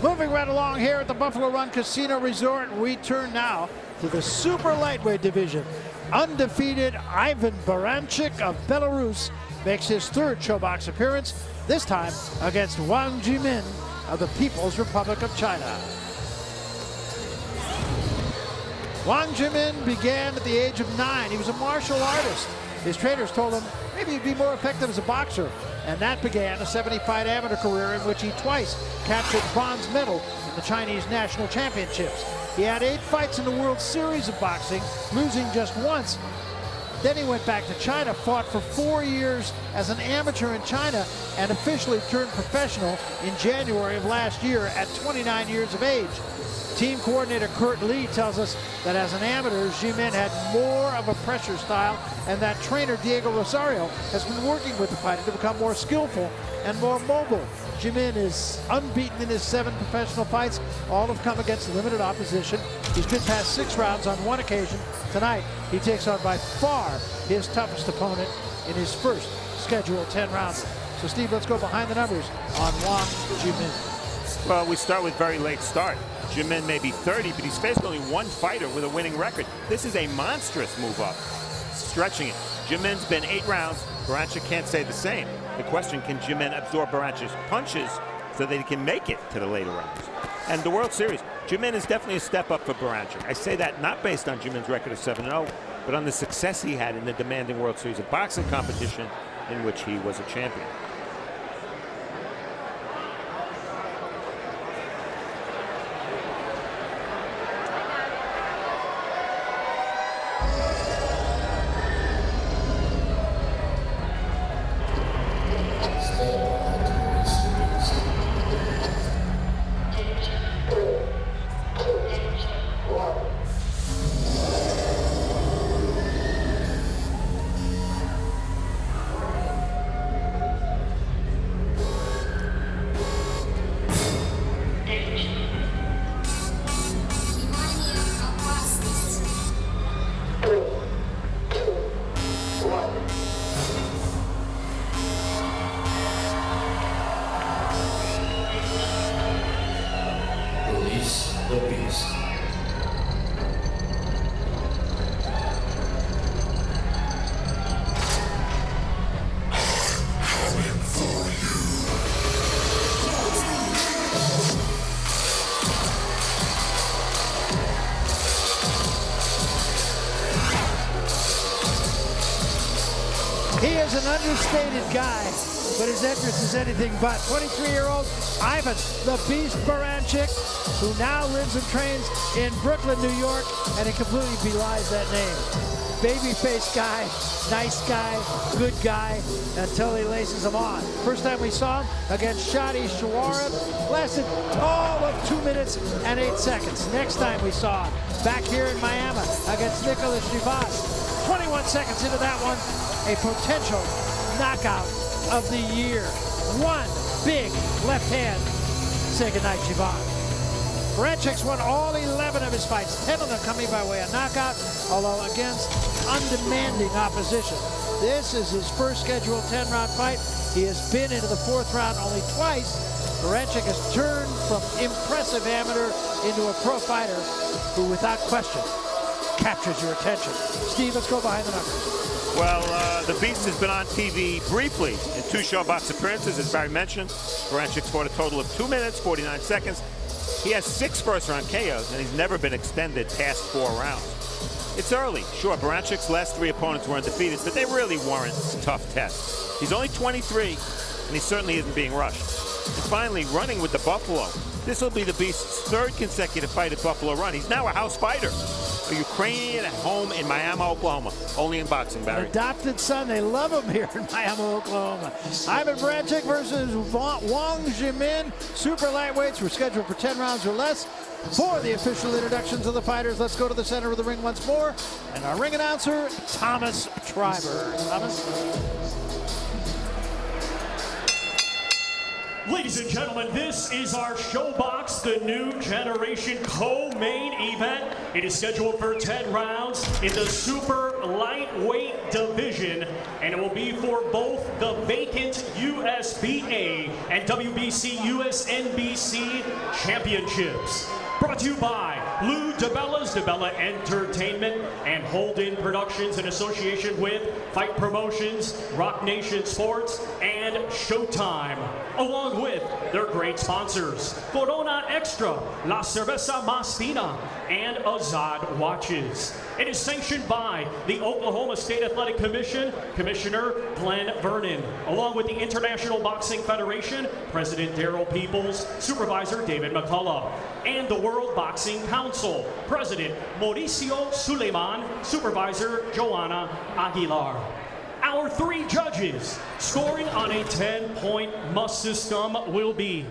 Moving right along here at the Buffalo Run Casino Resort, we turn now to the super lightweight division. Undefeated Ivan Baranchyk of Belarus makes his third ShoBox appearance, this time against Wang Zhimin of the People's Republic of China. Wang Zhimin began at the age of 9. He was a martial artist. His trainers told him maybe he'd be more effective as a boxer, and that began a 70-fight amateur career in which he twice captured bronze medal in the Chinese national championships. He had 8 fights in the World Series of boxing, losing just once. Then he went back to China, fought for 4 years as an amateur in China, and officially turned professional in January of last year at 29 years of age. Team coordinator Kurt Lee tells us that as an amateur, Zhimin had more of a pressure style, and that trainer Diego Rosario has been working with the fighter to become more skillful and more mobile. Zhimin is unbeaten in his 7 professional fights. All have come against limited opposition. He's been past 6 rounds on 1 occasion. Tonight, he takes on by far his toughest opponent in his first scheduled 10 rounds. So Steve, let's go behind the numbers on Wang Zhimin. Well, we start with very late start. Zhimin may be 30, but he's faced only 1 fighter with a winning record. This is a monstrous move up. Stretching it. Zhimin's been 8 rounds. Baranchyk can't say the same. The question, can Zhimin absorb Baranchyk's punches so that he can make it to the later rounds? And the World Series, Zhimin is definitely a step up for Baranchyk. I say that not based on Zhimin's record of 7-0, but on the success he had in the demanding World Series of boxing competition in which he was a champion. The beast. Coming for you. He is an understated guy, but his entrance is anything but. 23-year-old Ivan the Beast Baranchyk, who now lives and trains in Brooklyn, New York, and he completely belies that name. Babyface guy, nice guy, good guy, until he laces him on. First time we saw him against Shadi Shawarib, lasted all of 2 minutes and 8 seconds. Next time we saw him back here in Miami against Nicholas Chivas. 21 seconds into that one, a potential knockout of the year. One big left hand. Say goodnight, Chivas. Baranchyk won all 11 of his fights, 10 of them coming by way of knockout, although against undemanding opposition. This is his first scheduled 10-round fight. He has been into the 4th round only twice. Baranchyk has turned from impressive amateur into a pro fighter who, without question, captures your attention. Steve, let's go behind the numbers. Well, the Beast has been on TV briefly in 2 ShoBox appearances, as Barry mentioned. Baranchyk fought a total of 2 minutes, 49 seconds. He has 6 first-round KOs, and he's never been extended past 4 rounds. It's early. Sure, Baranchyk's last 3 opponents were undefeated, but they really weren't tough tests. He's only 23, and he certainly isn't being rushed. And finally, running with the Buffalo. This will be the Beast's 3rd consecutive fight at Buffalo Run. He's now a house fighter. A Ukrainian at home in Miami, Oklahoma. Only in boxing, Barry. Adopted son. They love him here in Miami, Oklahoma. Ivan Baranchyk versus Wang Zhimin. Super lightweights were scheduled for 10 rounds or less. For the official introductions of the fighters, let's go to the center of the ring once more. And our ring announcer, Thomas Treiber. Thomas? Ladies and gentlemen, this is our ShowBox, the new generation co-main event. It is scheduled for 10 rounds in the super lightweight division, and it will be for both the vacant USBA and WBC USNBC championships. Brought to you by Lou DeBella's DeBella Entertainment and Holden Productions in association with Fight Promotions, Rock Nation Sports, and Showtime, along with their great sponsors, Corona Extra, La Cerveza Más Fina, and Azad Watches. It is sanctioned by the Oklahoma State Athletic Commission, Commissioner Glenn Vernon, along with the International Boxing Federation, President Daryl Peoples, Supervisor David McCullough, and the World Boxing Council, President Mauricio Suleiman, Supervisor Joanna Aguilar. Our 3 judges scoring on a 10-point must system will be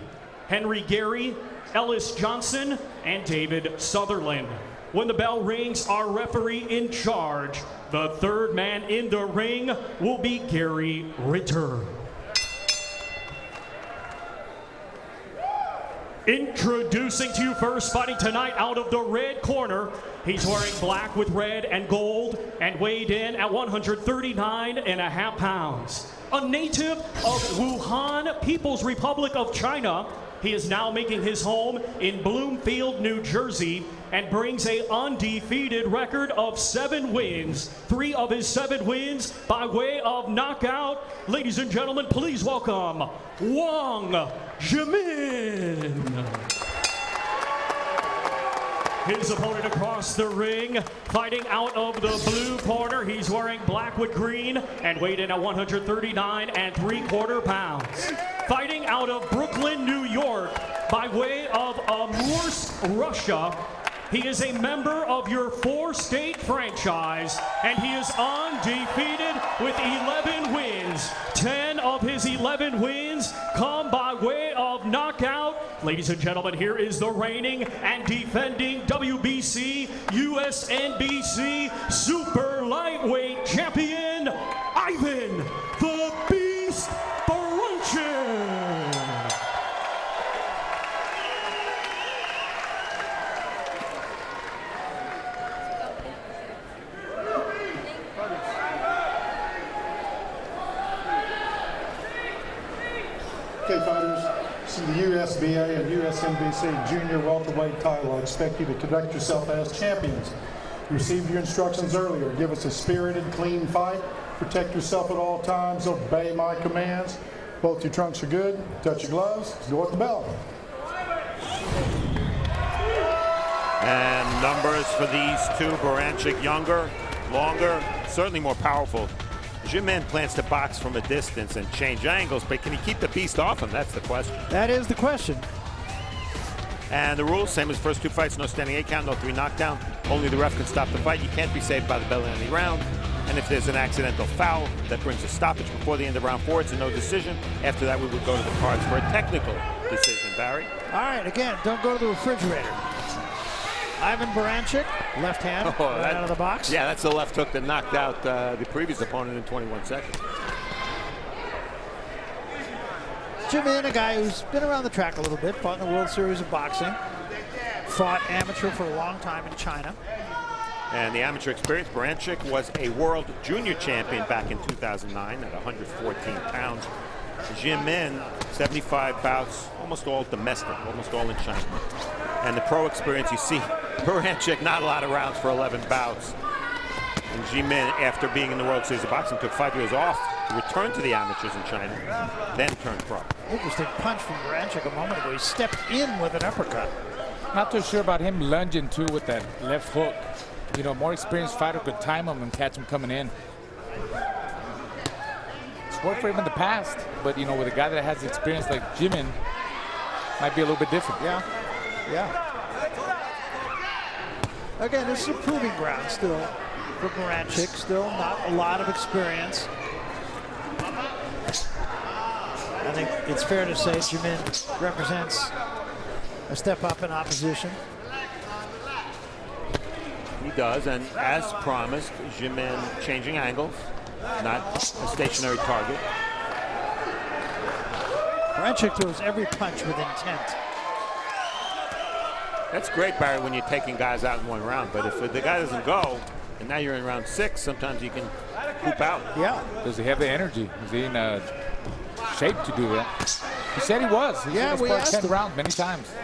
Henry Gary, Ellis Johnson, and David Sutherland. When the bell rings, our referee in charge, the 3rd man in the ring, will be Gary Ritter. Introducing to you first, fighting tonight out of the red corner. He's wearing black with red and gold and weighed in at 139.5 pounds. A native of Wuhan, People's Republic of China, he is now making his home in Bloomfield, New Jersey, and brings an undefeated record of 7 wins. 3 of his 7 wins by way of knockout. Ladies and gentlemen, please welcome Wang Zhimin. His opponent across the ring, fighting out of the blue corner. He's wearing black with green and weighed in at 139.75 pounds. Fighting out of Brooklyn, New York, by way of Amursk, Russia. He is a member of your 4-state franchise, and he is undefeated with 11 wins. 10 of his 11 wins come by way of knockout. Ladies and gentlemen, here is the reigning and defending WBC USNBC Super Lightweight Champion, Ivan the Beast Baranchyk. Okay, fighters, this is the USBA and USNBC Junior Welterweight title. I expect you to conduct yourself as champions. You received your instructions earlier. Give us a spirited, clean fight. Protect yourself at all times. Obey my commands. Both your trunks are good. Touch your gloves. Go at the bell. And numbers for these 2, Baranchyk younger, longer, certainly more powerful. Zhimin plans to box from a distance and change angles, but can he keep the beast off him? That's the question. That is the question. And the rules, same as first 2 fights, no standing 8 count, no 3 knockdown. Only the ref can stop the fight. You can't be saved by the bell in any round. And if there's an accidental foul that brings a stoppage before the end of round 4, it's a no decision. After that, we would go to the cards for a technical decision, Barry. All right, again, don't go to the refrigerator. Ivan Baranchyk, left hand, right out of the box. Yeah, that's the left hook that knocked out the previous opponent in 21 seconds. Zhimin, a guy who's been around the track a little bit, fought in the World Series of Boxing, fought amateur for a long time in China. And the amateur experience, Baranchyk was a world junior champion back in 2009 at 114 pounds. Zhimin, 75 bouts, almost all domestic, almost all in China. And the pro experience, you see, Baranchyk, not a lot of rounds for 11 bouts. And Zhimin, after being in the World Series of Boxing, took 5 years off to return to the amateurs in China, then turned pro. Interesting punch from Baranchyk a moment ago. He stepped in with an uppercut. Not too sure about him lunging too with that left hook. You know, more experienced fighter could time him and catch him coming in. It's worked for him in the past, but you know, with a guy that has experience like Zhimin, might be a little bit different. Yeah. Again, this is a proving ground still for Baranchyk. Still not a lot of experience. I think it's fair to say Zhimin represents a step up in opposition. He does, and as promised, Zhimin changing angles, not a stationary target. Baranchyk throws every punch with intent. That's great, Barry, when you're taking guys out in one round. But if the guy doesn't go, and now you're in round 6, sometimes you can hoop out. Yeah. Does he have the energy? Is he in shape to do that? He said he was. He Yeah, said we he sparred asked 10 him. rounds many times.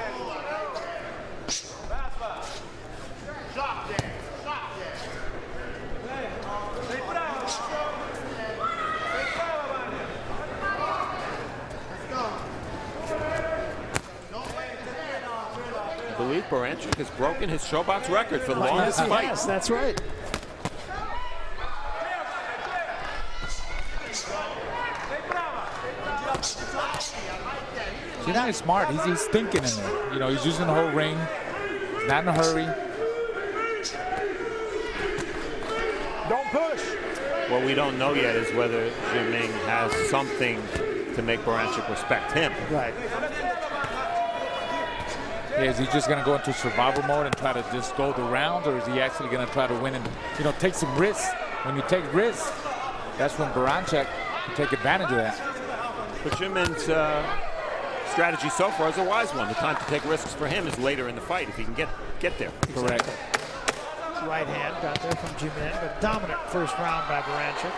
I believe Baranchyk has broken his Showbox record for the longest fight. Yes, that's right. He's not smart. He's thinking in there. You know, he's using the whole ring. He's not in a hurry. Don't push. What we don't know yet is whether Zhimin has something to make Baranchyk respect him. Right. Yeah, is he just going to go into survival mode and try to just go the rounds, or is he actually going to try to win and, you know, take some risks? When you take risks, that's when Baranchyk can take advantage of that. But Zhimin's strategy so far is a wise one. The time to take risks for him is later in the fight if he can get there. Correct. Right hand got there from Zhimin, but dominant first round by Baranchyk.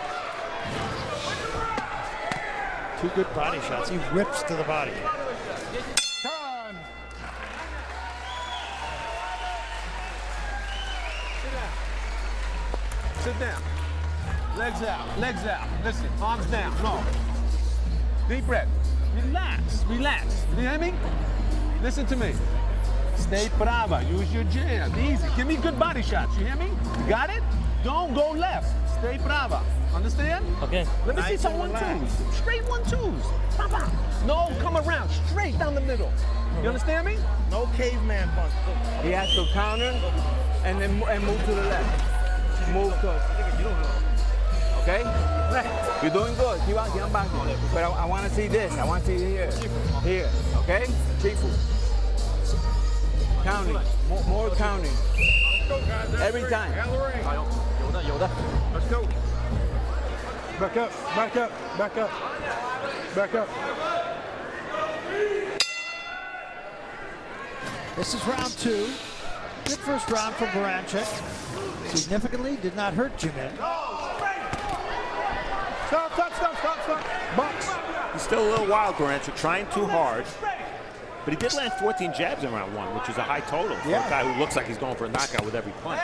2 good body shots. He rips to the body. Time. Sit down. Legs out. Legs out. Listen. Arms down. No. Deep breath. Relax. Relax. You hear me? Listen to me. Stay brava. Use your jab. Easy. Give me good body shots. You hear me? You got it? Don't go left. Stay brava. Understand? Okay. Let me see some 1-2s. Straight 1-2s. Papa. No, come around. Straight down the middle. You understand me? No caveman punch. He has to counter and then move to the left. Move to. Okay? You're doing good. Keep on back. But I want to see this. I want to see here. Here. Okay? Chifu. Counting. More counting. Every time. Let's go. Back up. Back up. Back up. Back up. This is round 2. Good first round for Baranchyk. Significantly did not hurt Zhimin. Stop, stop, stop, stop, stop. Box. He's still a little wild, Baranchyk, trying too hard. But he did land 14 jabs in round 1, which is a high total for a guy who looks like he's going for a knockout with every punch.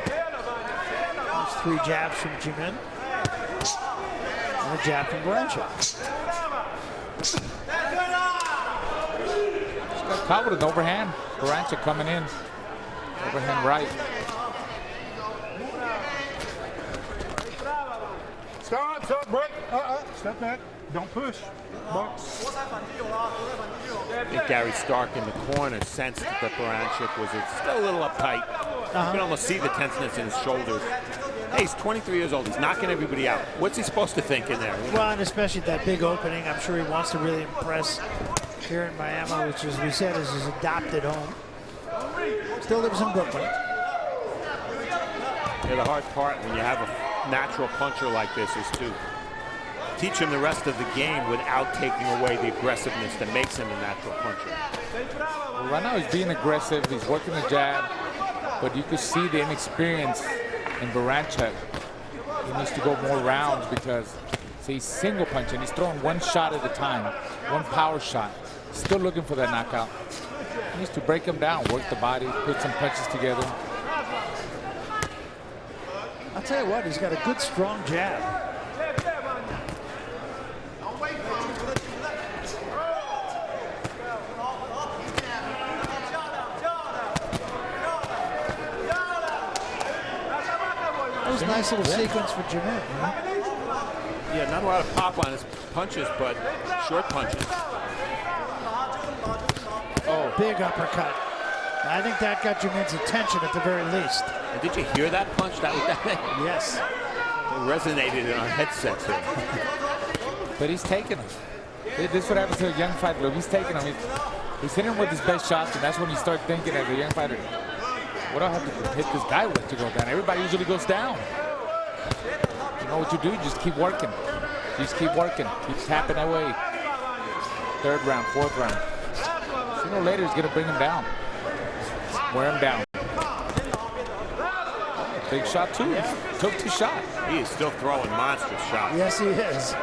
There's 3 jabs from Zhimin. And a jab from Baranchyk. Got caught with an overhand. Baranchyk coming in. Overhand right. Stop, break. Step back. Don't push. Box. I think Gary Stark in the corner sensed that Baranchyk was still a little uptight. You can almost see the tenseness in his shoulders. Hey, he's 23 years old. He's knocking everybody out. What's he supposed to think in there? Well, and especially that big opening. I'm sure he wants to really impress here in Miami, which, as we said, is his adopted home. Still lives in Brooklyn. Yeah, the hard part when you have a natural puncher like this is to teach him the rest of the game without taking away the aggressiveness that makes him a natural puncher. Well, right now he's being aggressive. He's working the jab, but you can see the inexperience in Baranchyk. He needs to go more rounds because, see, he's single punching. He's throwing one shot at a time, one power shot. Still looking for that knockout. He needs to break him down, work the body, put some punches together. I'll tell you what, he's got a good, strong jab. That was a nice little sequence for Zhimin. Yeah, not a lot of pop on his punches, but short punches. Oh, big uppercut. I think that got Zhimin's attention at the very least. And did you hear that punch? That Yes. it resonated in our headsets here. But he's taking him. This is what happens to a young fighter. He's taking him. He's hitting him with his best shots, and that's when you start thinking as a young fighter, what do I have to hit this guy with to go down? Everybody usually goes down. You know what you do? You just keep working. You just keep working. Keep tapping away. third round, fourth round. Sooner or later, he's going to bring him down. Wear him down. Big shot, too. Took the shot. He is still throwing monstrous shots. Yes, he is.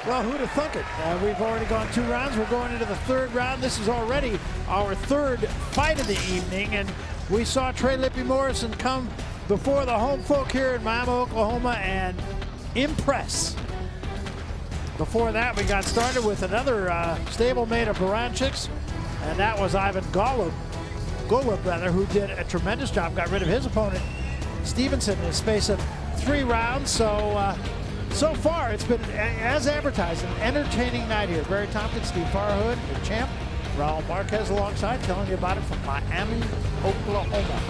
Well, who'd have thunk it? We've already gone 2 rounds. We're going into the 3rd round. This is already our 3rd fight of the evening, and we saw Trey Lippy Morrison come before the home folk here in Miami, Oklahoma, and impress. Before that, we got started with another stablemate of Baranchyks, and that was Ivan Golub, who did a tremendous job. Got rid of his opponent, Stevenson, in a space of 3 rounds. So far, it's been, as advertised, an entertaining night here. Barry Tompkins, Steve Farhood, the champ, Raul Marquez alongside, telling you about it from Miami, Oklahoma.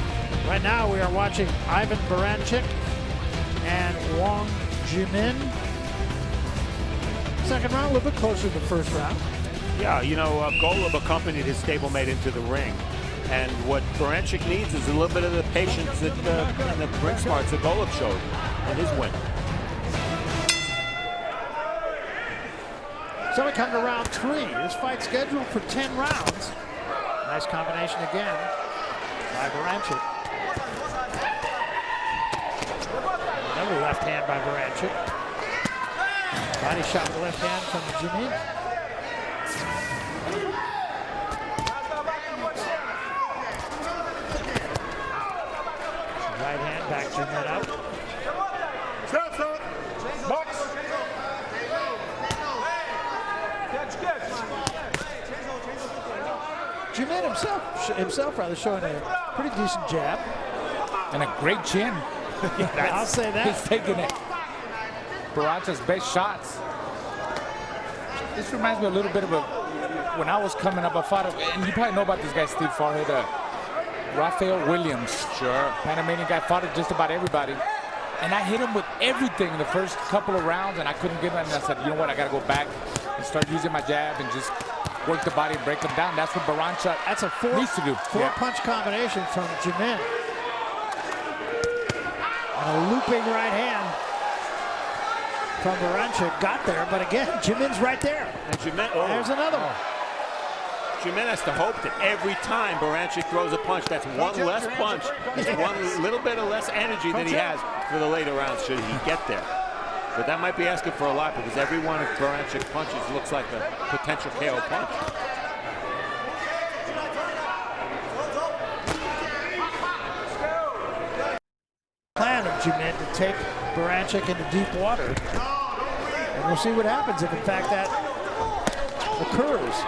Right now, we are watching Ivan Baranchyk and Wang Zhimin. Second round, a little bit closer to the first round. Yeah, you know, Golub accompanied his stablemate into the ring. And what Baranchyk needs is a little bit of the patience and the ring smarts that Golub showed in his win. So we come to round 3. This fight scheduled for 10 rounds. Nice combination again by Baranchyk. Another left hand by Baranchyk. Body shot with the left hand from Zhimin. Right hand back Zhimin out. Stop. Box. Zhimin himself rather showing a pretty decent jab. And a great chin. I'll say that. He's taking it. Baranchy's best shots. This reminds me a little bit of when I was coming up, I fought, and you probably know about this guy, Steve Farhood, Raphael Williams. Sure. Panamanian guy, fought at just about everybody. And I hit him with everything in the first couple of rounds, and I couldn't get him. And I said, you know what, I got to go back and start using my jab and just work the body and break them down. That's what Baranchyk needs to do. Four-punch combination from Zhimin. And a looping right hand from Baranchyk. Got there, but again, Zhimin's right there. And Zhimin, There's another one. Zhimin has to hope that every time Baranchyk throws a punch, that's one less punch. It's one little bit of less energy than he has for the later rounds should he get there. But that might be asking for a lot because every one of Baranchyk punches looks like a potential KO punch. Plan of Zhimin to take Baranchyk into deep water. And we'll see what happens if in fact that occurs.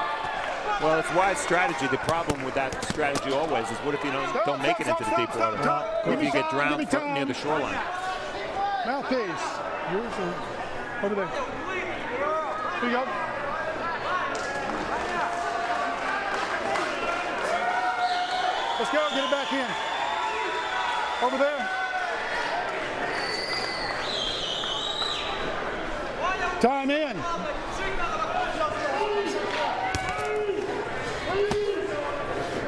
Well, it's wise strategy. The problem with that strategy always is what if you don't make it into the deep water? What if you get drowned near the shoreline? Mouthpiece. Yours or over there. Here you go. Let's go. Get it back in. Over there. Time in.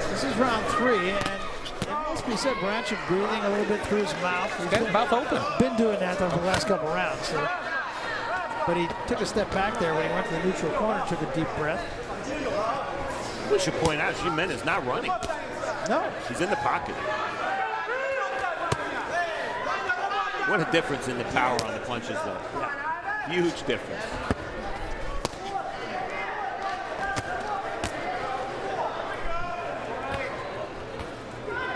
This is round 3, and it must be said, Baranchyk breathing a little bit through his mouth. He's Got his mouth open. Been doing that over the last couple rounds. So. But he took a step back there when he went to the neutral corner, took a deep breath. We should point out Zhimin is not running. No. He's in the pocket. What a difference in the power on the punches, though. Yeah. Huge difference.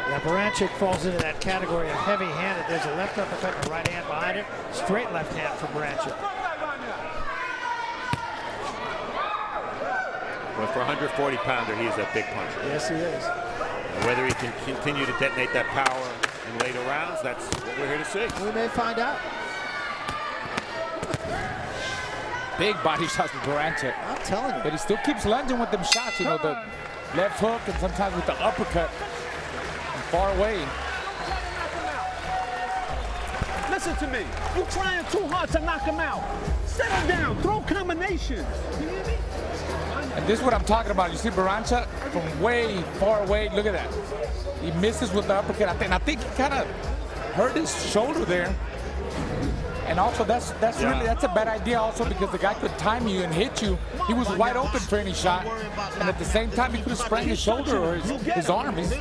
Yeah, Baranchyk falls into that category of heavy-handed. There's a left uppercut and a right hand behind it. Straight left hand for Baranchyk. But for a 140-pounder, he is a big puncher. Yes, he is. And whether he can continue to detonate that power in later rounds, that's what we're here to see. We may find out. Big body shots from Baranchyk. I'm telling you. But he still keeps lunging with them shots, you know, the left hook and sometimes with the uppercut from far away. Listen to me. You're trying too hard to knock him out. Settle down. Throw combinations. You hear me? And this is what I'm talking about. You see Baranchyk from way far away. Look at that. He misses with the uppercut. I think he kind of hurt his shoulder there. And also, that's a bad idea also, because the guy could time you and hit you. He was wide open for any shot, and at the same time, he could have sprained his shoulder or his arm. He's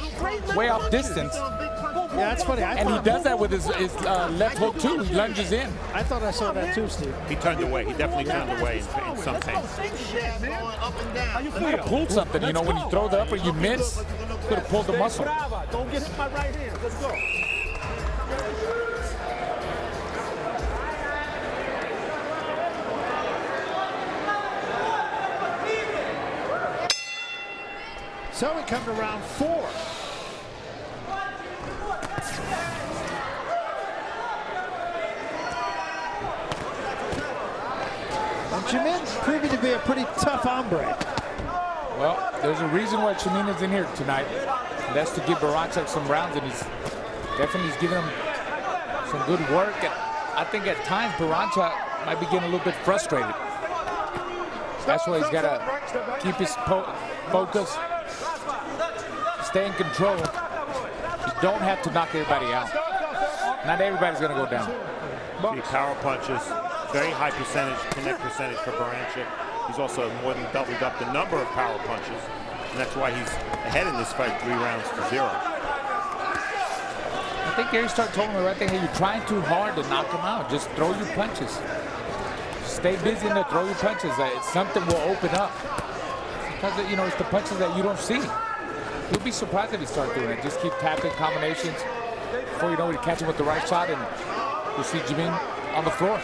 way off distance. Yeah, that's funny. And he does that with his left hook too. He lunges in. I thought I saw that too, Steve. He turned away. He definitely turned away in some pain. You gotta pull something, you know, when you throw the upper, you miss. Could have pulled the muscle. Don't get hit my right hand. Let's go. So we come to round 4. And Zhimin's proving to be a pretty tough hombre. Well, there's a reason why Zhimin is in here tonight. And that's to give Baranchyk some rounds, and he's giving him some good work. And I think at times Baranchyk might be getting a little bit frustrated. That's why he's got to keep his focus, stay in control. You don't have to knock everybody out. Not everybody's going to go down. See, power punches, very high percentage, connect percentage for Baranchyk. He's also more than doubled up the number of power punches, and that's why he's ahead in this fight 3 rounds to 0. I think Gary Stark told him the right thing. Hey, you're trying too hard to knock him out. Just throw your punches. Stay busy in there, throw your punches. Something will open up. Because, you know, it's the punches that you don't see. You'll be surprised if he starts doing it. Just keep tapping combinations. Before you know it, you catch him with the right shot, and you'll see Zhimin on the floor.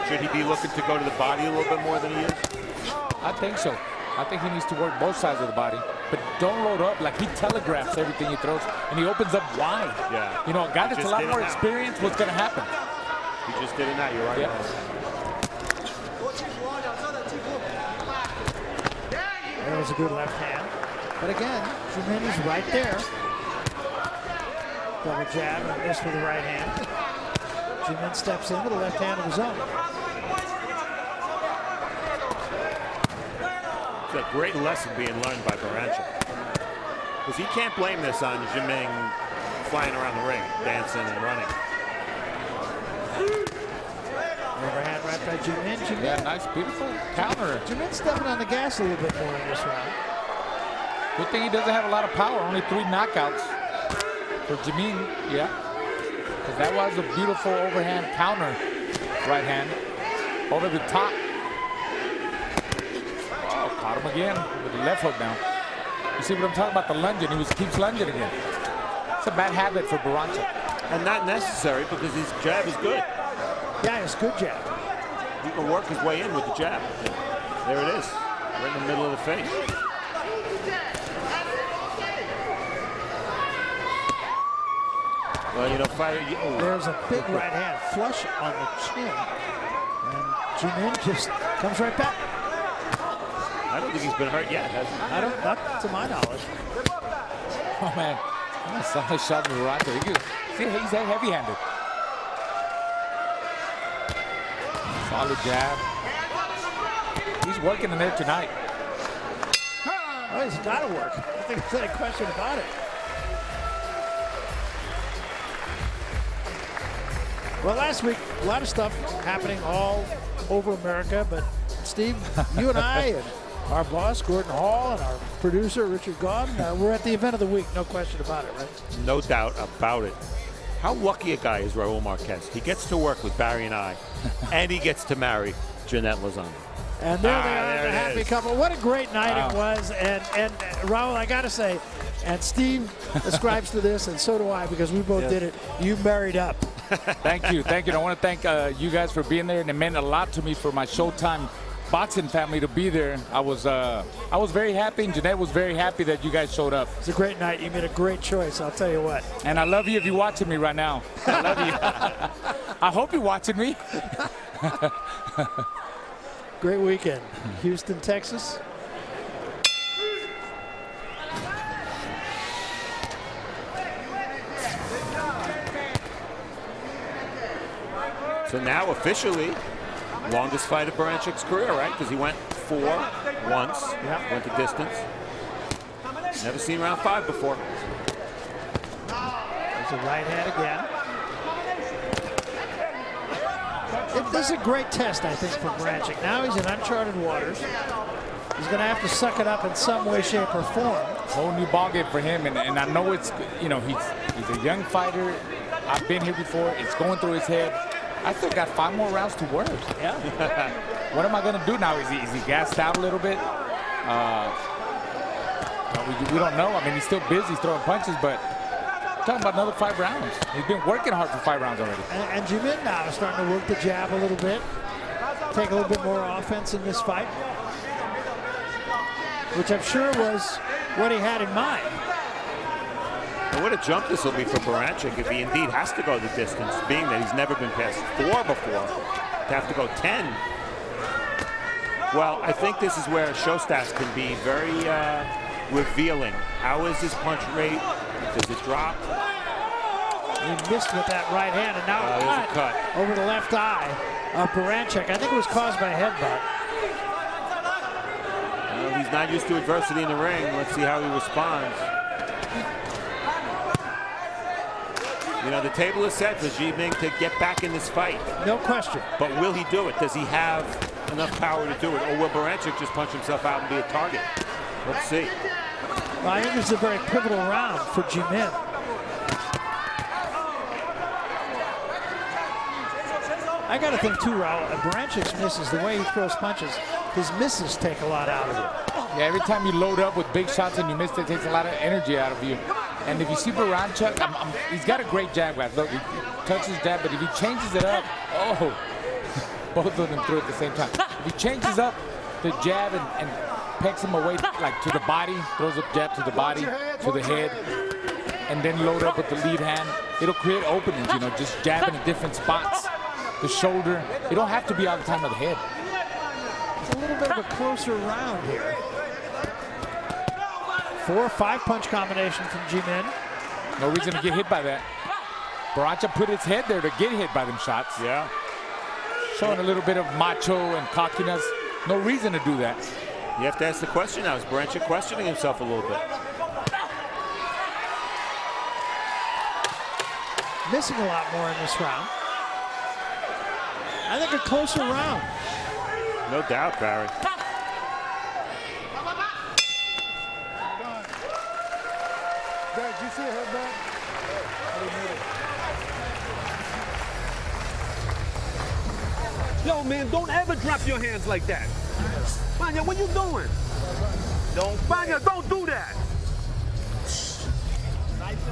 Should he be looking to go to the body a little bit more than he is? I think so. I think he needs to work both sides of the body. But don't load up. Like, he telegraphs everything he throws, and he opens up wide. Yeah. You know, a guy that's a lot more experienced, what's going to happen? He just did it now. You're right. Yeah. That was a good left hand. But again, Zhimin is right there. Double jab and miss with the right hand. Zhimin steps in with a left hand of his own. It's a great lesson being learned by Baranchyk. Because he can't blame this on Zhimin flying around the ring, dancing and running. Overhand right by Zhimin. Yeah, nice, beautiful counter. Zhimin stepping on the gas a little bit more in this round. Good thing he doesn't have a lot of power. Only 3 knockouts for Zhimin. Yeah. Because that was a beautiful overhand counter. Right hand. Over the top. Oh, caught him again with the left hook now. You see what I'm talking about? The lunging. He keeps lunging again. It's a bad habit for Baranchyk. And not necessary, because his jab is good. Yeah, it's good jab. He can work his way in with the jab. There it is. Right in the middle of the face. Well, you know, there's a big right hand flush on the chin. And Zhimin just comes right back. I don't think he's been hurt yet, has he? Not to my knowledge. Oh, man. That's a solid shot from Baranchyk. See, he's heavy-handed. Solid jab. He's working in there tonight. Oh, he's got to work. I don't think there's any question about it. Well, last week, a lot of stuff happening all over America, but Steve, you and I and our boss, Gordon Hall, and our producer, Richard Gaughan, we're at the event of the week, no question about it, right? No doubt about it. How lucky a guy is Raul Marquez. He gets to work with Barry and I, and he gets to marry Jeanette Lozano. And there they are, the happy couple. What a great night it was. And Raul, I got to say, and Steve ascribes to this, and so do I, because we both did it. You married up. Thank you. Thank you. And I want to thank you guys for being there, and it meant a lot to me for my Showtime boxing family to be there. I was very happy, and Jeanette was very happy that you guys showed up. It's a great night. You made a great choice, I'll tell you what. And I love you if you're watching me right now. I love you. I hope you're watching me. Great weekend. Houston, Texas. So now officially, longest fight of Baranchyk's career, right? Because he went 4 once, went the distance. Never seen round 5 before. There's a right hand again. This is a great test, I think, for Baranchyk. Now he's in uncharted waters. He's going to have to suck it up in some way, shape, or form. Whole new ballgame for him, and I know it's, you know, he's a young fighter. I've been here before. It's going through his head. I still got 5 more rounds to work. Yeah. What am I going to do now? Is he gassed out a little bit? We don't know. I mean, he's still busy throwing punches, but we're talking about another 5 rounds. He's been working hard for 5 rounds already. And Zhimin now is starting to work the jab a little bit. Take a little bit more offense in this fight, which I'm sure was what he had in mind. And what a jump this will be for Baranchyk if he indeed has to go the distance, being that he's never been past 4 before. To have to go 10. Well, I think this is where show stats can be very revealing. How is his punch rate? Does it drop? He missed with that right hand, and now there's a cut over the left eye of Baranchyk. I think it was caused by a headbutt. Well, he's not used to adversity in the ring. Let's see how he responds. You know, the table is set for Zhimin to get back in this fight. No question. But will he do it? Does he have enough power to do it? Or will Baranchyk just punch himself out and be a target? Let's see. Well, I think this is a very pivotal round for Zhimin. I got to think too, Raul, Barancyk's misses, the way he throws punches, his misses take a lot out of him. Yeah, every time you load up with big shots and you miss, it takes a lot of energy out of you. And if you see Baranchyk, he's got a great jab, guys. Look, he touches jab, but if he changes it up, oh, both of them threw at the same time. If he changes up the jab and pecks him away, like to the body, throws a jab to the body, to the head, and then load up with the lead hand, it'll create openings, you know, just jabbing in different spots. The shoulder, it don't have to be all the time of the head. It's a little bit of a closer round here. 4 or 5 punch combination from Zhimin. No reason to get hit by that. Baranchyk put his head there to get hit by them shots. Yeah. Showing a little bit of macho and cockiness. No reason to do that. You have to ask the question now. Is Baranchyk questioning himself a little bit? Missing a lot more in this round. I think a closer round. No doubt, Barry. Did you see a headbutt? Yo, man, don't ever drop your hands like that. Vanya, what you doing? Vanya, don't do that.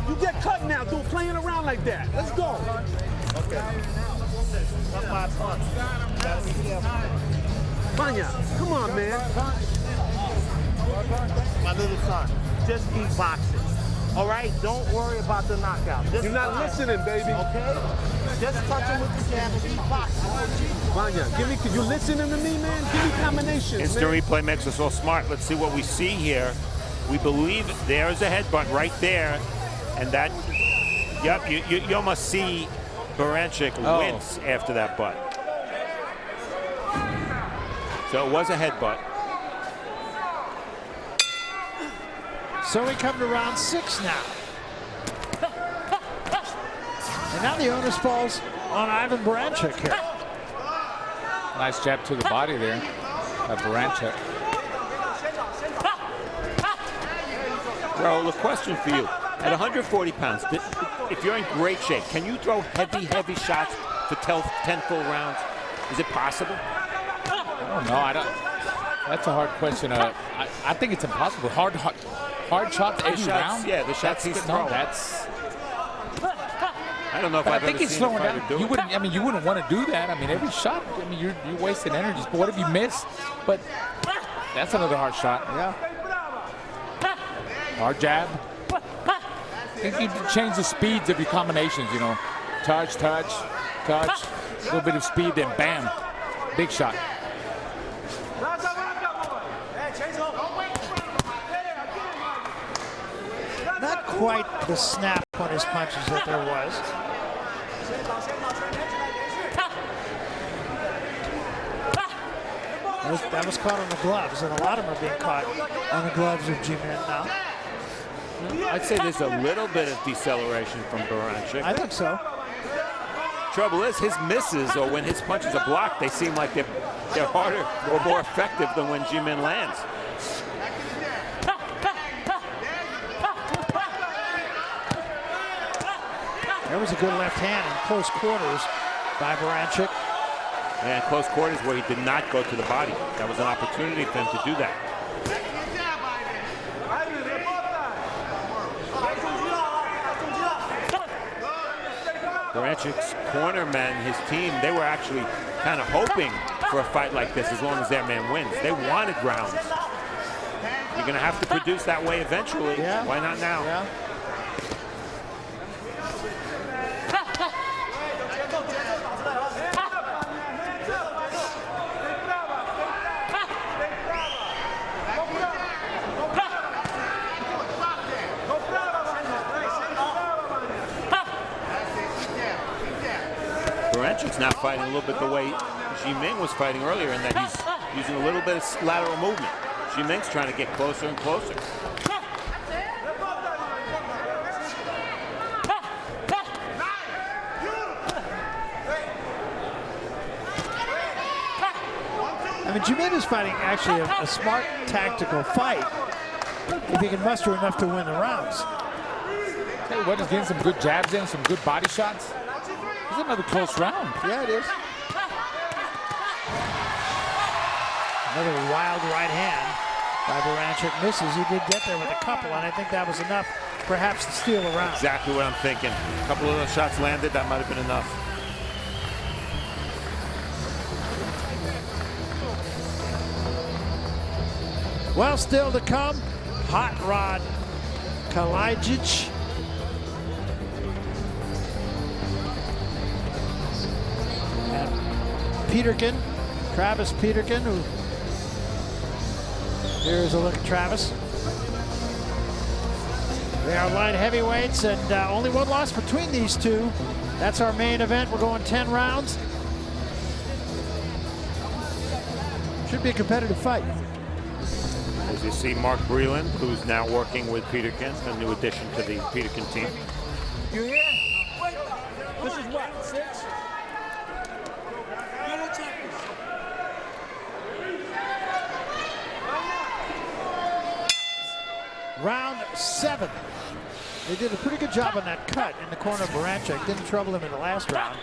You get cut now, dude, playing around like that. Let's go. Okay. Vanya, come on, man. My little son, just keep boxing. All right? Don't worry about the knockout. Just You're not listening, baby. Okay? Just touch him with the jab and keep boxing. Vanya, can you listening to me, man? Give me combinations, Instant man. replay makes us all smart. Let's see what we see here. We believe there's a headbutt right there. And that, yep, you almost see Baranchyk wince after that butt. So it was a headbutt. So we come to round 6 now. And now the onus falls on Ivan Baranchyk here. Nice jab to the body there by Baranchyk. Well, the question for you, at 140 pounds, if you're in great shape, can you throw heavy shots for 10 full rounds? Is it possible? I don't know. That's a hard question. I think it's impossible. Hard shots every round? Yeah, the shots he's throwing. I don't know if But I've I think ever it's seen slowing a fighter down. do it. You wouldn't want to do that. I mean, every shot, you're wasting energy. But what if you miss? But that's another hard shot. Yeah. Hard jab. I think you change the speeds of your combinations, you know. Touch, a little bit of speed, then bam, big shot. Not quite the snap on his punches that there was. That was caught on the gloves, and a lot of them are being caught on the gloves of Zhimin now. I'd say there's a little bit of deceleration from Baranchyk. I think so. Trouble is, his misses, or when his punches are blocked, they seem like they're harder or more effective than when Zhimin lands. There was a good left hand in close quarters by Baranchyk. And close quarters where he did not go to the body. That was an opportunity for him to do that. Baranchyk's corner men, his team, they were actually kind of hoping for a fight like this as long as their man wins. They wanted rounds. You're going to have to produce that way eventually. Yeah. Why not now? Yeah. Baranchyk's now fighting a little bit the way Zhimin was fighting earlier, in that he's using a little bit of lateral movement. Zhiming's trying to get closer and closer. I mean, Zhimin is fighting actually a smart tactical fight if he can muster enough to win the rounds. Hey, what, he's getting some good jabs in, some good body shots. It's another close round. Yeah, it is. Another wild right hand by Baranchyk. Misses. He did get there with a couple, and I think that was enough perhaps to steal a round. Exactly what I'm thinking. A couple of those shots landed, that might have been enough. Well, still to come, Hot Rod Kalajdzic. And Peterkin, Travis Peterkin, who, here's a look at Travis. They are light heavyweights, and only one loss between these two. That's our main event. We're going 10 rounds. Should be a competitive fight. As you see, Mark Breland, who's now working with Peterkin, a new addition to the Peterkin team. You here? This is what, 6? Round 7. They did a pretty good job on that cut in the corner of Baranchyk. Didn't trouble him in the last round.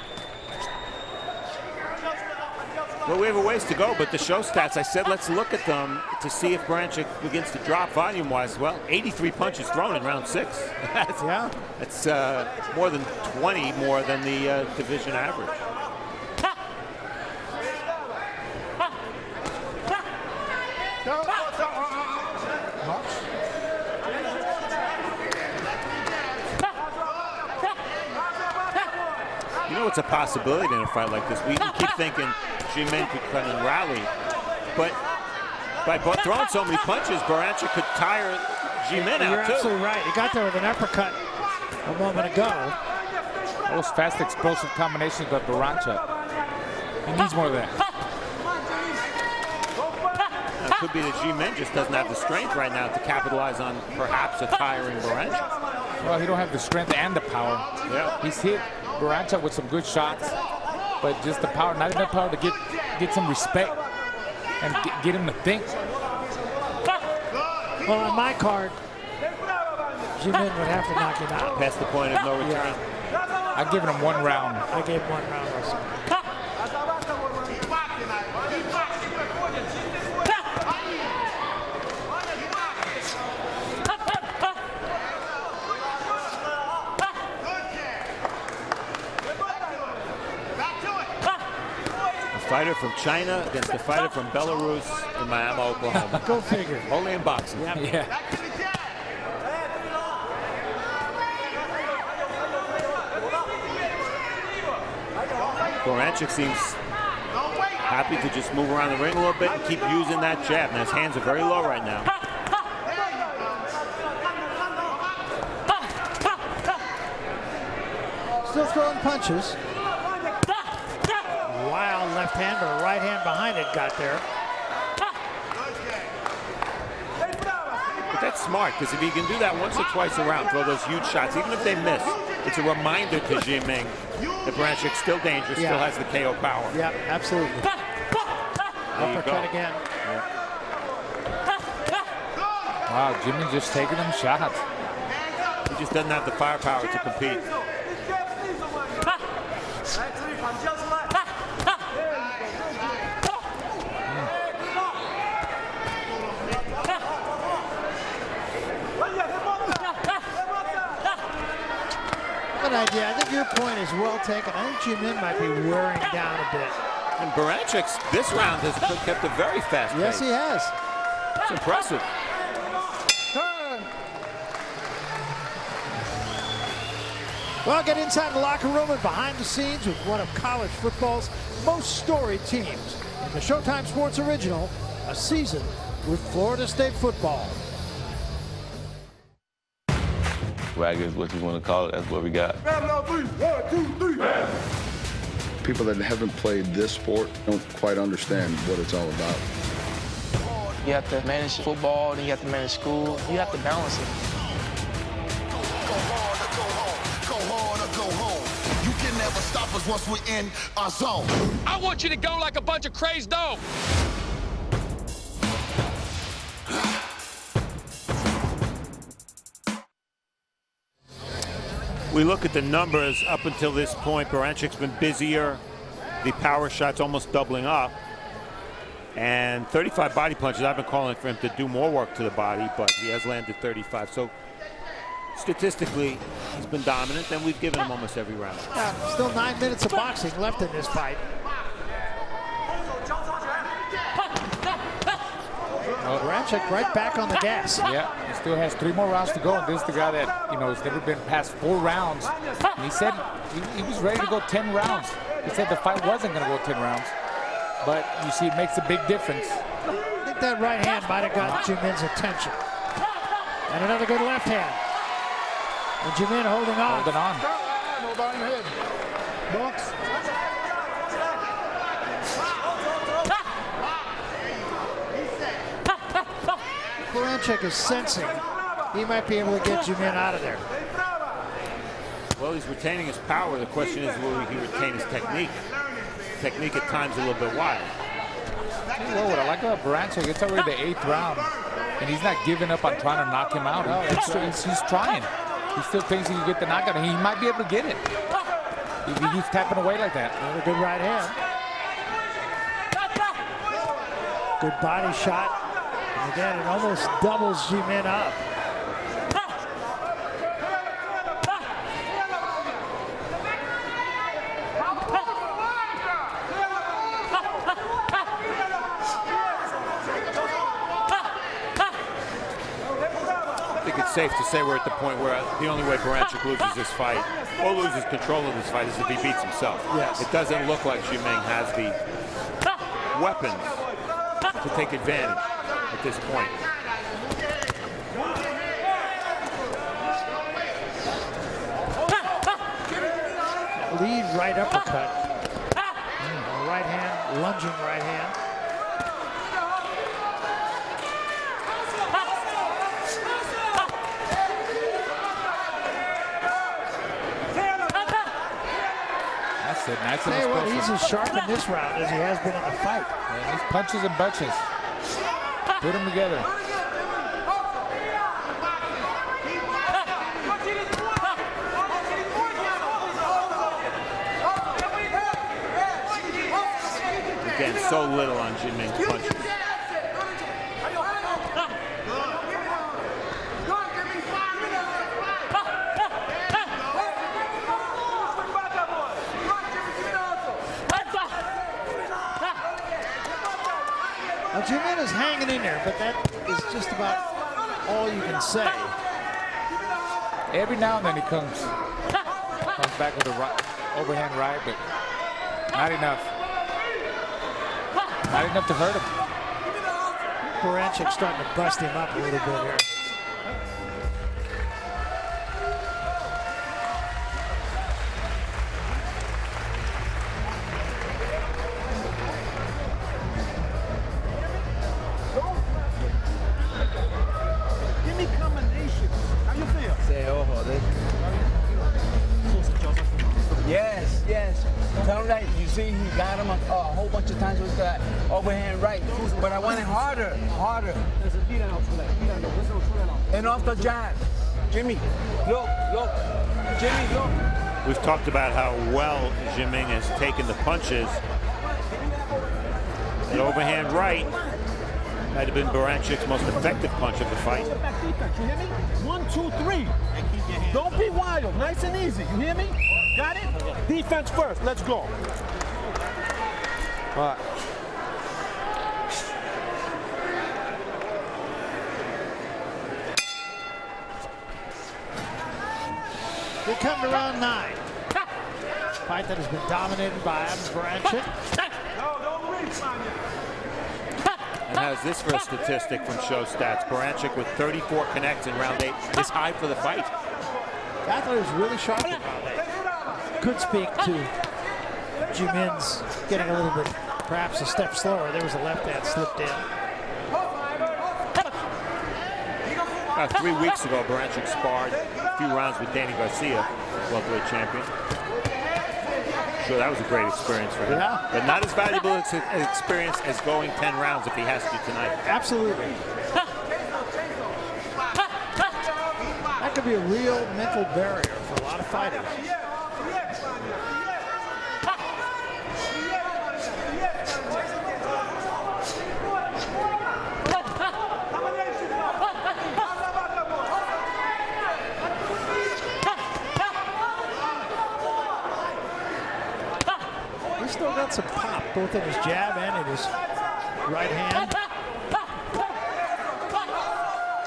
Well, we have a ways to go, but the show stats, I said let's look at them to see if Baranchyk begins to drop volume-wise. Well, 83 punches thrown in round 6. That's more than 20 more than the division average. You know, it's a possibility in a fight like this. We keep thinking Zhimin could come and rally, but by throwing so many punches, Baranchyk could tire Zhimin You're out too. absolutely right. He got there with an uppercut a moment ago. Those fast, explosive combinations by Baranchyk. He needs more of that. It could be that Zhimin just doesn't have the strength right now to capitalize on perhaps a tiring Baranchyk. Well, he don't have the strength and the power. Yeah. He's hit Baranchyk with some good shots, but just the power, not enough power to get some respect and get him to think. Well, on my card, Zhimin would have to knock him out. Past the point of no return. Yeah. I've given him 1 round. I gave him 1 round also. Fighter from China against a fighter from Belarus in Miami, Oklahoma. Go figure. Only in boxing. Yep. Yeah. Baranchyk seems happy to just move around the ring a little bit and keep using that jab. And his hands are very low right now. Still throwing punches. Wild left hand, but a right hand behind it got there. That's smart, because if he can do that once or twice around, throw those huge shots, even if they miss, it's a reminder to Zhimin that Baranchyk still dangerous, still has the KO power. Yeah, absolutely. Uppercut again. Wow, Zhimin just taking them shots. He just doesn't have the firepower to compete. Good idea. I think your point is well taken. I think Zhimin might be wearing down a bit. And Baranchyk this round has kept a very fast pace. Yes, he has. It's impressive. Well, get inside the locker room and behind the scenes with one of college football's most storied teams in the Showtime Sports Original, A Season with Florida State Football. Swag is what you want to call it. That's what we got. People that haven't played this sport don't quite understand what it's all about. You have to manage football, then you have to manage school. You have to balance it. Go hard or go home. Go hard or go home. You can never stop us once we're in our zone. I want you to go like a bunch of crazed dogs. We look at the numbers up until this point. Barancyk's been busier. The power shots almost doubling up. And 35 body punches. I've been calling for him to do more work to the body, but he has landed 35. So statistically, he's been dominant, and we've given him almost every round. Still 9 minutes of boxing left in this fight. Baranchyk right back on the gas. Yeah, he still has 3 more rounds to go. And this is the guy that, you know, has never been past 4 rounds. And he said he was ready to go 10 rounds. He said the fight wasn't going to go 10 rounds. But you see, it makes a big difference. I think that right hand might have gotten Zhimin's attention. And another good left hand. And Zhimin holding on. Holding on. Nobody in the head. Box. Baranchyk is sensing he might be able to get Zhimin out of there. Well, he's retaining his power. The question is, will he retain his technique? Technique at times a little bit wild. Well, what I like about Baranchyk, it's already the 8th round, and he's not giving up on trying to knock him out. He's trying. He still thinks he can get the knockout, and he might be able to get it if he keeps tapping away like that. Another good right hand. Good body shot. And again, it almost doubles Zhimin up. I think it's safe to say we're at the point where the only way Baranchyk loses this fight or loses control of this fight is if he beats himself. Yes. It doesn't look like Zhimin has the weapons to take advantage at this point. Lead right uppercut. Right hand, lunging right hand. That's it. Nice and Tell you what, explosive. he's as sharp in this round as he has been in the fight. And these punches and bunches. Put them together. Again, so little on Zhimin's punches. Well, Zhimin is hanging in there, but that is just about all you can say. Every now and then he comes back with a overhand right, but not enough. Not enough to hurt him. Baranchyk starting to bust him up a little bit here. see he got him a whole bunch of times with that overhand right. But I want it harder. And off the jab. Jimmy, look. Jimmy, look. We've talked about how well Zhimin has taken the punches. That overhand right might have been Baranchyk's most effective punch of the fight. You hear me? 1, 2, 3. Don't be wild. Nice and easy. You hear me? Got it? Defense first. Let's go. All right. We come to round 9. Fight that has been dominated by Baranchyk. And has this for a statistic from Show Stats. Baranchyk with 34 connects in round 8. His high for the fight. I thought he was really sharp in round 8. Could speak to Zhimin's getting a little bit, perhaps a step slower. There was a left hand slipped in. About 3 weeks ago, Baranchyk sparred a few rounds with Danny Garcia, welterweight champion. Sure, that was a great experience for him. Yeah. But not as valuable an experience as going 10 rounds if he has to tonight. Absolutely. That could be a real mental barrier for a lot of fighters. He's still got some pop, both in his jab and in his right hand.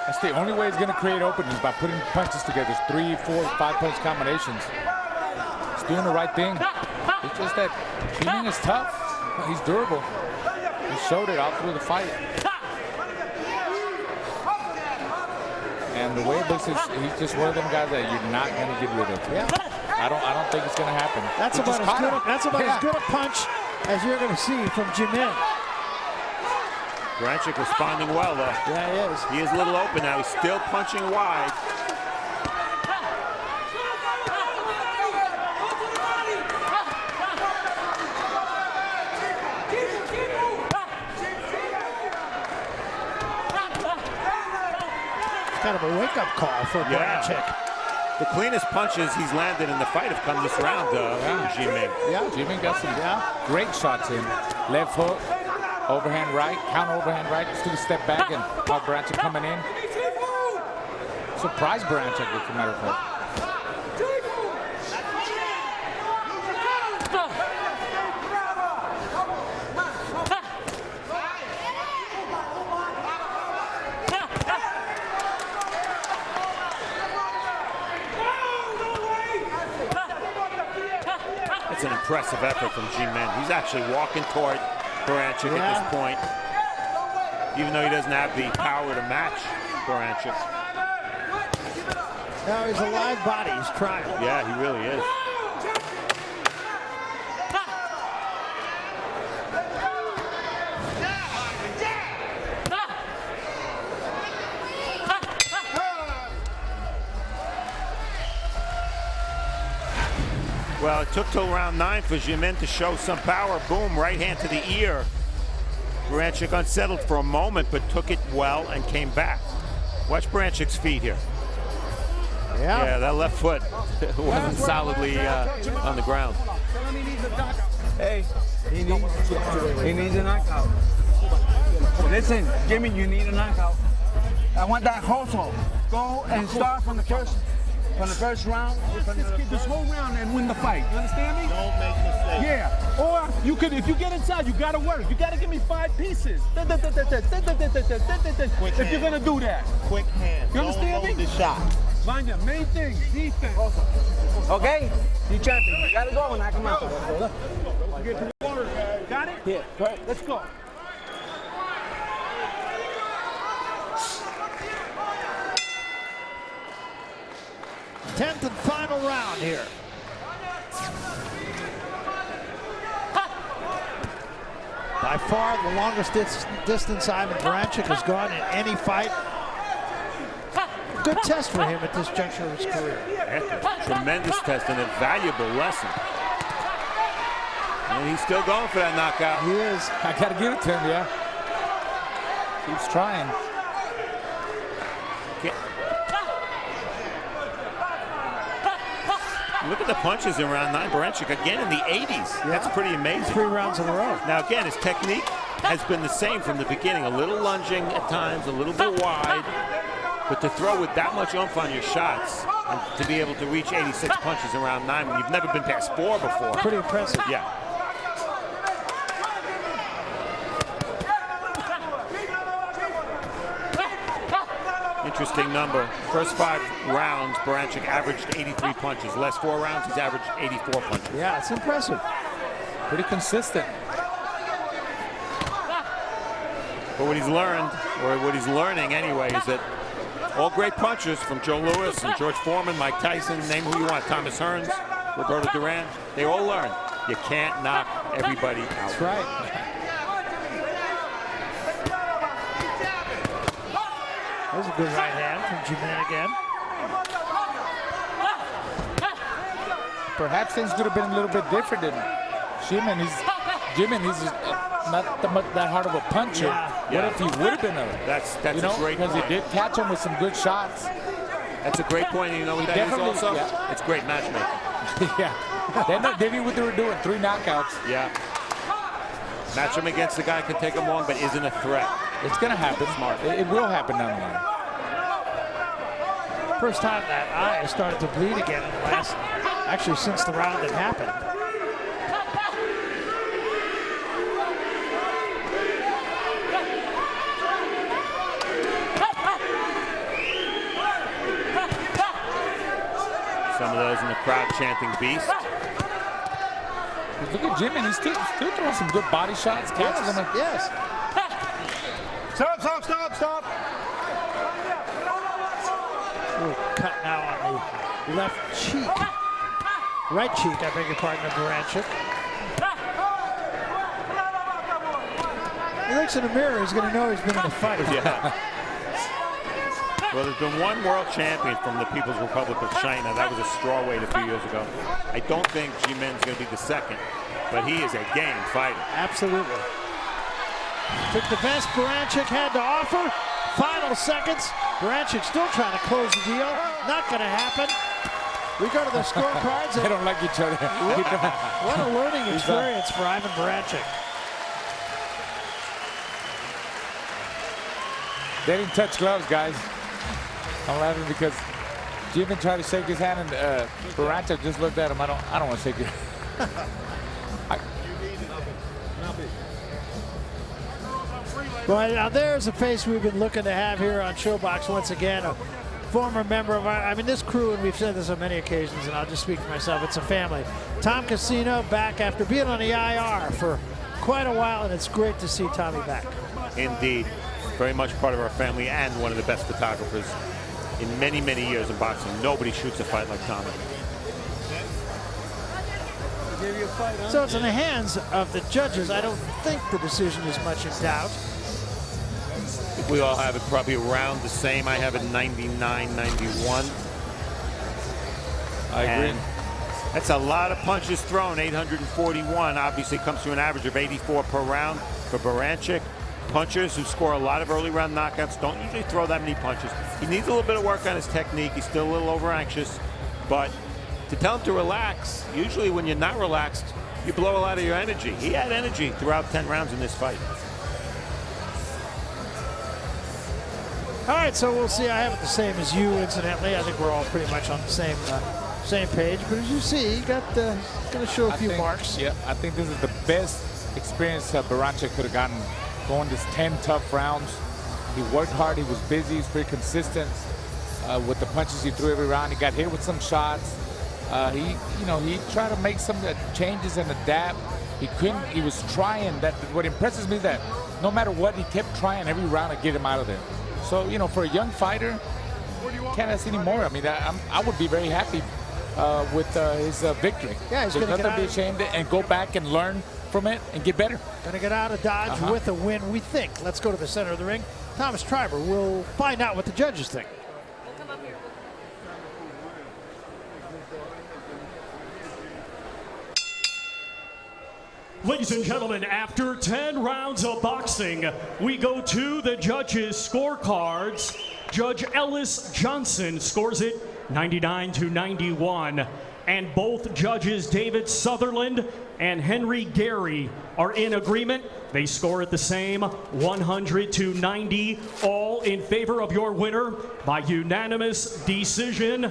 That's the only way he's going to create openings, by putting punches together. 3, 4, 5 punch combinations. He's doing the right thing. It's just that Zhimin is tough. He's durable. He showed it all through the fight. And the way it looks is he's just one of them guys that you're not going to get rid of. Yeah. I don't think it's going to happen. That's about as good a punch as you're going to see from Zhimin. Baranchyk responding well, though. Yeah, he is. He is a little open now. He's still punching wide. It's kind of a wake-up call for Baranchyk. The cleanest punches he's landed in the fight have come this round, Zhimin. Yeah, Zhimin got some great shots in. Left hook, overhand right, counter overhand right, just took a step back and caught Baranchyk coming in. Surprised Baranchyk, as a matter of fact. It's an impressive effort from Zhimin. He's actually walking toward Baranchyk at this point, even though he doesn't have the power to match Baranchyk. Now he's a live body. He's trying. Yeah, he really is. Well, it took till round 9 for Zhimin to show some power. Boom, right hand to the ear. Baranchyk unsettled for a moment, but took it well and came back. Watch Baranchyk's feet here. Yeah, that left foot wasn't solidly on the ground. Hey, he needs a knockout. Listen, Jimmy, you need a knockout. I want that hustle. Go and start from the first round, this whole round, and win the fight. You understand me? Don't make mistakes. Yeah. Or you could, if you get inside, you gotta work. You gotta give me 5 pieces. If you're gonna do that. Quick hand. You understand me? The shot. Mind you, main thing, defense. Okay? You champion. You gotta go and knock him out. Got it? Yeah. All right, let's go. Tenth and final round here. By far the longest distance Ivan Baranchyk has gone in any fight. Good test for him at this juncture of his career. Tremendous test and a valuable lesson. And he's still going for that knockout. He is. I got to give it to him, yeah. Keeps trying. Look at the punches in round 9. Baranchyk again in the 80s. Yeah. That's pretty amazing. 3 rounds in a row. Now again, his technique has been the same from the beginning. A little lunging at times, a little bit wide. But to throw with that much oomph on your shots and to be able to reach 86 punches in round 9 when you've never been past 4 before. Pretty impressive. Yeah. Interesting number. First 5 rounds, Baranchyk averaged 83 punches. Last 4 rounds, he's averaged 84 punches. Yeah, it's impressive. Pretty consistent. But what he's learned, or what he's learning anyway, is that all great punchers from Joe Louis and George Foreman, Mike Tyson, name who you want, Thomas Hearns, Roberto Duran, they all learn you can't knock everybody out. That's right. That was a good right hand from Zhimin again. Perhaps things could have been a little bit different than Zhimin. He's not that hard of a puncher. Yeah. What if he would have been a? That's you know, a great because point. he did catch him with some good shots. That's a great point. And you know what that is also? Yeah. It's great matchmaking. Yeah. They knew what they were doing. 3 knockouts. Yeah. Match him against the guy who can take him long, but isn't a threat. It's going to happen. Smart. It will happen down the line. First time that eye started to bleed again in the last, actually since the round that happened. Some of those in the crowd chanting beast. Look at Zhimin. He's still throwing some good body shots. Catches them. Yes. Stop, stop, stop, stop. Ooh, cut now on the left cheek. Right cheek, I beg your pardon, of Baranchyk. He looks in the mirror, he's going to know he's been in a fight. Yeah. Well, there's been one world champion from the People's Republic of China. That was a strawweight a few years ago. I don't think Zhimin's going to be the second, but he is a game fighter. Absolutely. Took the best Baranchyk had to offer. Final seconds. Baranchyk still trying to close the deal. Not going to happen. We go to the scorecards. They don't like each other. What a learning experience for Ivan Baranchyk. They didn't touch gloves, guys. I'm laughing because Zhimin tried to shake his hand and Baranchyk just looked at him. I don't want to shake it. Well, now there's a face we've been looking to have here on Showbox once again. A former member of our, this crew, and we've said this on many occasions, and I'll just speak for myself, it's a family. Tom Casino back after being on the IR for quite a while, and it's great to see Tommy back. Indeed. Very much part of our family and one of the best photographers in many, many years in boxing. Nobody shoots a fight like Tommy. So it's in the hands of the judges. I don't think the decision is much in doubt. We all have it probably around the same. I have it 99, 91. I agree. And that's a lot of punches thrown. 841 obviously comes to an average of 84 per round for Baranchyk. Punchers who score a lot of early round knockouts don't usually throw that many punches. He needs a little bit of work on his technique. He's still a little over anxious, but to tell him to relax, usually when you're not relaxed, you blow a lot of your energy. He had energy throughout 10 rounds in this fight. All right, so we'll see. I have it the same as you, incidentally. I think we're all pretty much on the same page. But as you see, he got going to show a few marks. Yeah, I think this is the best experience Baranchyk could have gotten. Going this 10 tough rounds. He worked hard. He was busy. He's pretty consistent with the punches he threw every round. He got hit with some shots. He tried to make some changes and adapt. He couldn't. He was trying. What impresses me is that no matter what, he kept trying every round to get him out of there. So for a young fighter, can't ask any more. I mean, I would be very happy with his victory. Yeah, he's There's going to nothing to be ashamed of and go back and learn from it and get better. Going to get out of Dodge with a win, we think. Let's go to the center of the ring. Thomas Triber will find out what the judges think. Ladies and gentlemen, after 10 rounds of boxing, we go to the judges' scorecards. Judge Ellis Johnson scores it 99-91. And both judges, David Sutherland and Henry Gary, are in agreement. They score it the same, 100-90, all in favor of your winner by unanimous decision.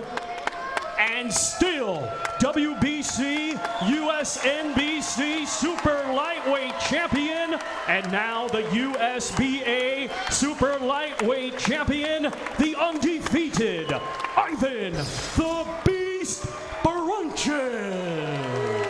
And still, WBC USNBC Super Lightweight Champion, and now the USBA Super Lightweight Champion, the undefeated Ivan the Beast Baranchyk.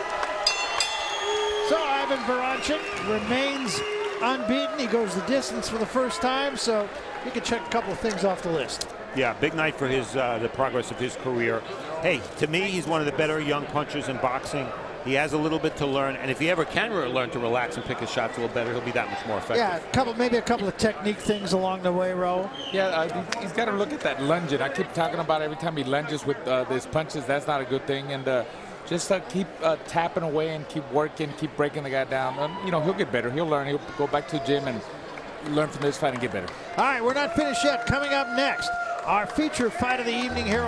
So Ivan Baranchyk remains unbeaten. He goes the distance for the first time, so you can check a couple of things off the list. Yeah, big night for his the progress of his career. Hey, to me, he's one of the better young punchers in boxing. He has a little bit to learn, and if he ever can learn to relax and pick his shots a little better, he'll be that much more effective. Yeah, maybe a couple of technique things along the way, Ro. Yeah, he's got to look at that lunging. I keep talking about every time he lunges with his punches, that's not a good thing. And just keep tapping away and keep working, keep breaking the guy down. You know, he'll get better. He'll learn. He'll go back to the gym and learn from this fight and get better. All right, we're not finished yet. Coming up next, our feature fight of the evening here